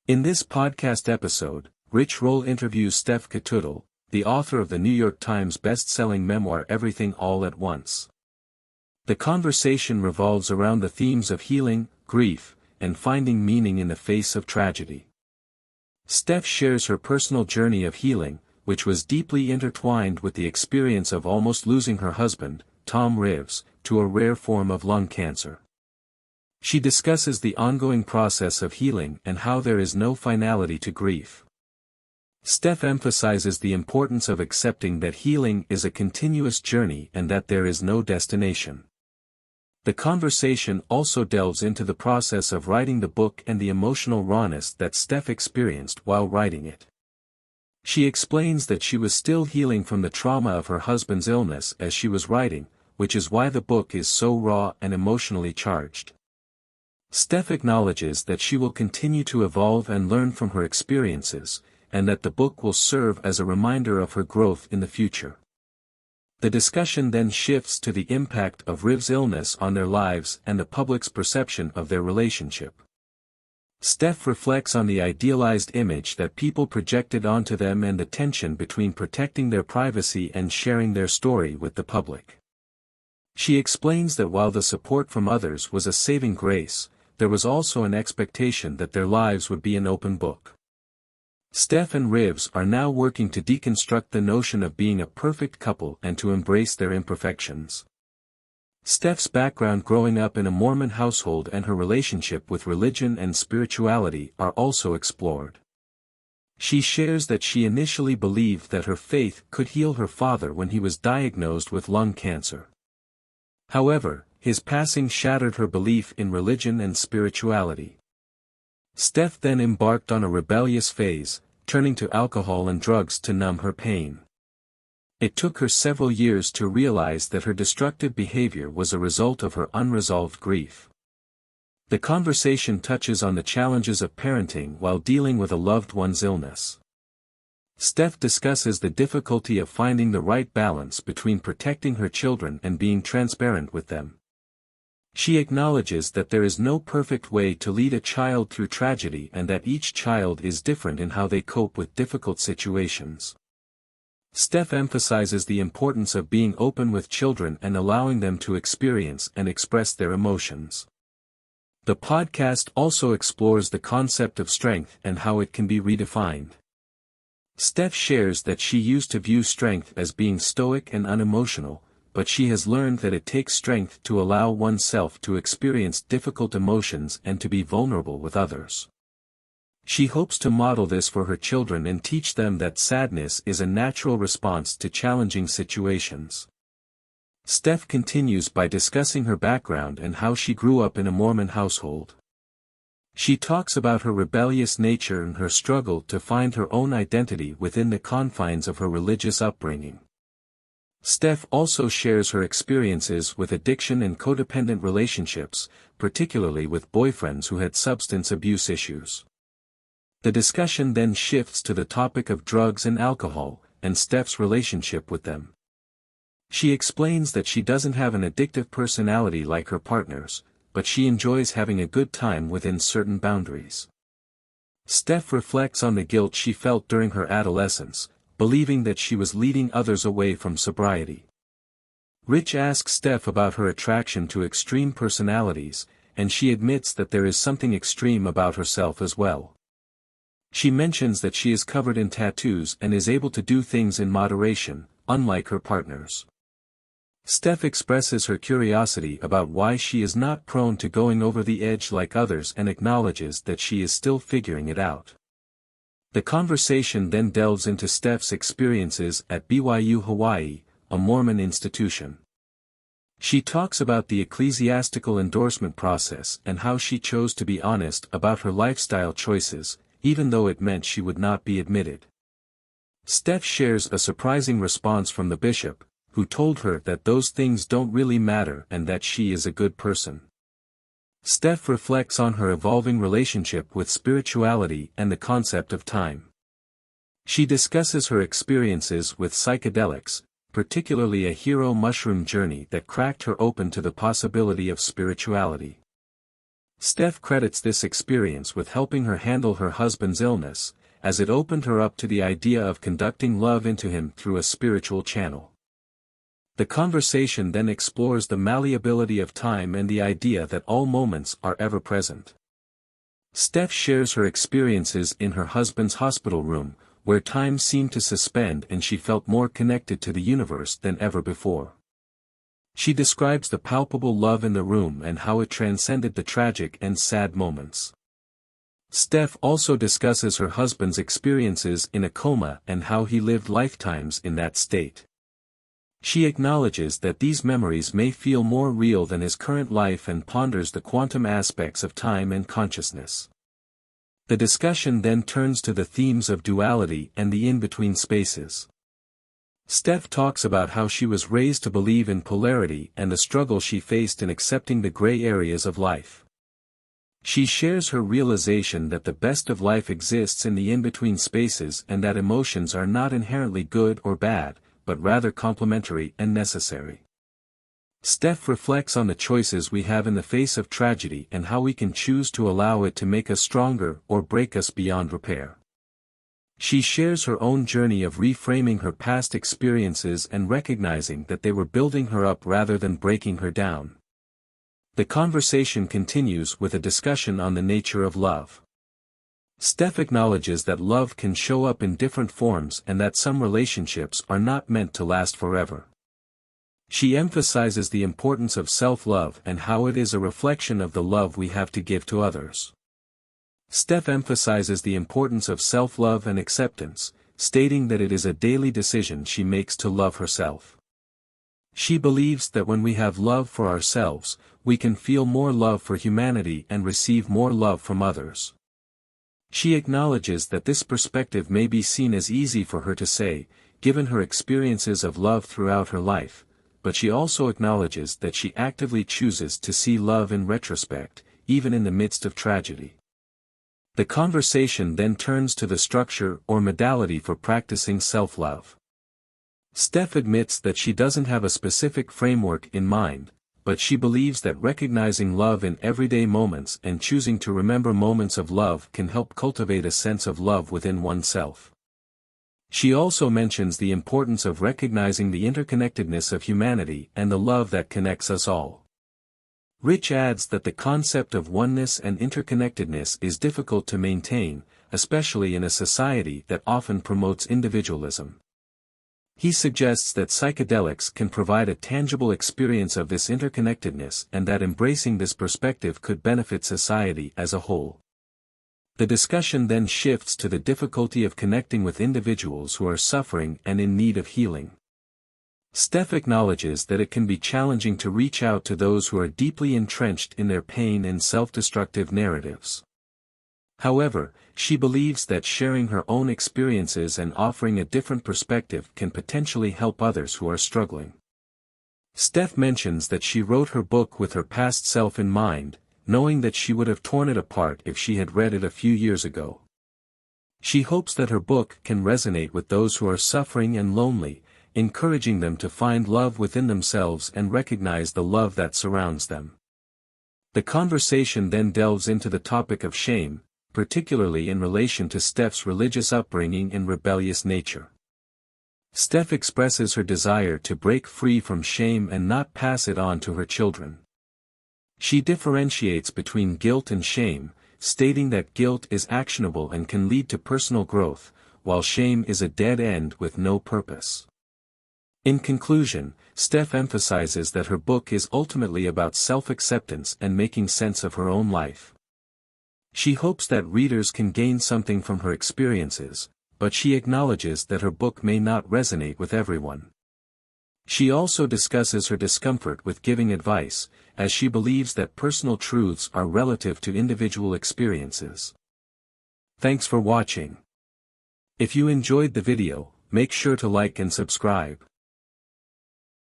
In this podcast episode, Rich Roll interviews Steph Catudal, the author of the New York Times best-selling memoir Everything All at Once. The conversation revolves around the themes of healing, grief, and finding meaning in the face of tragedy. Steph shares her personal journey of healing, which was deeply intertwined with the experience of almost losing her husband, Tom Revolves, to a rare form of lung cancer. She discusses the ongoing process of healing and how there is no finality to grief. Steph emphasizes the importance of accepting that healing is a continuous journey and that there is no destination. The conversation also delves into the process of writing the book and the emotional rawness that Steph experienced while writing it. She explains that she was still healing from the trauma of her husband's illness as she was writing, which is why the book is so raw and emotionally charged. Steph acknowledges that she will continue to evolve and learn from her experiences, and that the book will serve as a reminder of her growth in the future. The discussion then shifts to the impact of Riv's illness on their lives and the public's perception of their relationship. Steph reflects on the idealized image that people projected onto them and the tension between protecting their privacy and sharing their story with the public. She explains that while the support from others was a saving grace, there was also an expectation that their lives would be an open book. Steph and Revolves are now working to deconstruct the notion of being a perfect couple and to embrace their imperfections. Steph's background growing up in a Mormon household and her relationship with religion and spirituality are also explored. She shares that she initially believed that her faith could heal her father when he was diagnosed with lung cancer. However, his passing shattered her belief in religion and spirituality. Steph then embarked on a rebellious phase, turning to alcohol and drugs to numb her pain. It took her several years to realize that her destructive behavior was a result of her unresolved grief. The conversation touches on the challenges of parenting while dealing with a loved one's illness. Steph discusses the difficulty of finding the right balance between protecting her children and being transparent with them. She acknowledges that there is no perfect way to lead a child through tragedy and that each child is different in how they cope with difficult situations. Steph emphasizes the importance of being open with children and allowing them to experience and express their emotions. The podcast also explores the concept of strength and how it can be redefined. Steph shares that she used to view strength as being stoic and unemotional, but she has learned that it takes strength to allow oneself to experience difficult emotions and to be vulnerable with others. She hopes to model this for her children and teach them that sadness is a natural response to challenging situations. Steph continues by discussing her background and how she grew up in a Mormon household. She talks about her rebellious nature and her struggle to find her own identity within the confines of her religious upbringing. Steph also shares her experiences with addiction and codependent relationships, particularly with boyfriends who had substance abuse issues. The discussion then shifts to the topic of drugs and alcohol, and Steph's relationship with them. She explains that she doesn't have an addictive personality like her partners, but she enjoys having a good time within certain boundaries. Steph reflects on the guilt she felt during her adolescence, believing that she was leading others away from sobriety. Rich asks Steph about her attraction to extreme personalities, and she admits that there is something extreme about herself as well. She mentions that she is covered in tattoos and is able to do things in moderation, unlike her partners. Steph expresses her curiosity about why she is not prone to going over the edge like others and acknowledges that she is still figuring it out. The conversation then delves into Steph's experiences at BYU Hawaii, a Mormon institution. She talks about the ecclesiastical endorsement process and how she chose to be honest about her lifestyle choices, even though it meant she would not be admitted. Steph shares a surprising response from the bishop, who told her that those things don't really matter and that she is a good person. Steph reflects on her evolving relationship with spirituality and the concept of time. She discusses her experiences with psychedelics, particularly a hero mushroom journey that cracked her open to the possibility of spirituality. Steph credits this experience with helping her handle her husband's illness, as it opened her up to the idea of conducting love into him through a spiritual channel. The conversation then explores the malleability of time and the idea that all moments are ever present. Steph shares her experiences in her husband's hospital room, where time seemed to suspend and she felt more connected to the universe than ever before. She describes the palpable love in the room and how it transcended the tragic and sad moments. Steph also discusses her husband's experiences in a coma and how he lived lifetimes in that state. She acknowledges that these memories may feel more real than his current life and ponders the quantum aspects of time and consciousness. The discussion then turns to the themes of duality and the in-between spaces. Steph talks about how she was raised to believe in polarity and the struggle she faced in accepting the gray areas of life. She shares her realization that the best of life exists in the in-between spaces and that emotions are not inherently good or bad, but rather complementary and necessary. Steph reflects on the choices we have in the face of tragedy and how we can choose to allow it to make us stronger or break us beyond repair. She shares her own journey of reframing her past experiences and recognizing that they were building her up rather than breaking her down. The conversation continues with a discussion on the nature of love. Steph acknowledges that love can show up in different forms and that some relationships are not meant to last forever. She emphasizes the importance of self-love and how it is a reflection of the love we have to give to others. Steph emphasizes the importance of self-love and acceptance, stating that it is a daily decision she makes to love herself. She believes that when we have love for ourselves, we can feel more love for humanity and receive more love from others. She acknowledges that this perspective may be seen as easy for her to say, given her experiences of love throughout her life, but she also acknowledges that she actively chooses to see love in retrospect, even in the midst of tragedy. The conversation then turns to the structure or modality for practicing self-love. Steph admits that she doesn't have a specific framework in mind, but she believes that recognizing love in everyday moments and choosing to remember moments of love can help cultivate a sense of love within oneself. She also mentions the importance of recognizing the interconnectedness of humanity and the love that connects us all. Rich adds that the concept of oneness and interconnectedness is difficult to maintain, especially in a society that often promotes individualism. He suggests that psychedelics can provide a tangible experience of this interconnectedness and that embracing this perspective could benefit society as a whole. The discussion then shifts to the difficulty of connecting with individuals who are suffering and in need of healing. Steph acknowledges that it can be challenging to reach out to those who are deeply entrenched in their pain and self-destructive narratives. However, she believes that sharing her own experiences and offering a different perspective can potentially help others who are struggling. Steph mentions that she wrote her book with her past self in mind, knowing that she would have torn it apart if she had read it a few years ago. She hopes that her book can resonate with those who are suffering and lonely, encouraging them to find love within themselves and recognize the love that surrounds them. The conversation then delves into the topic of shame, particularly in relation to Steph's religious upbringing and rebellious nature. Steph expresses her desire to break free from shame and not pass it on to her children. She differentiates between guilt and shame, stating that guilt is actionable and can lead to personal growth, while shame is a dead end with no purpose. In conclusion, Steph emphasizes that her book is ultimately about self-acceptance and making sense of her own life. She hopes that readers can gain something from her experiences, but she acknowledges that her book may not resonate with everyone. She also discusses her discomfort with giving advice, as she believes that personal truths are relative to individual experiences. Thanks for watching. If you enjoyed the video, make sure to like and subscribe.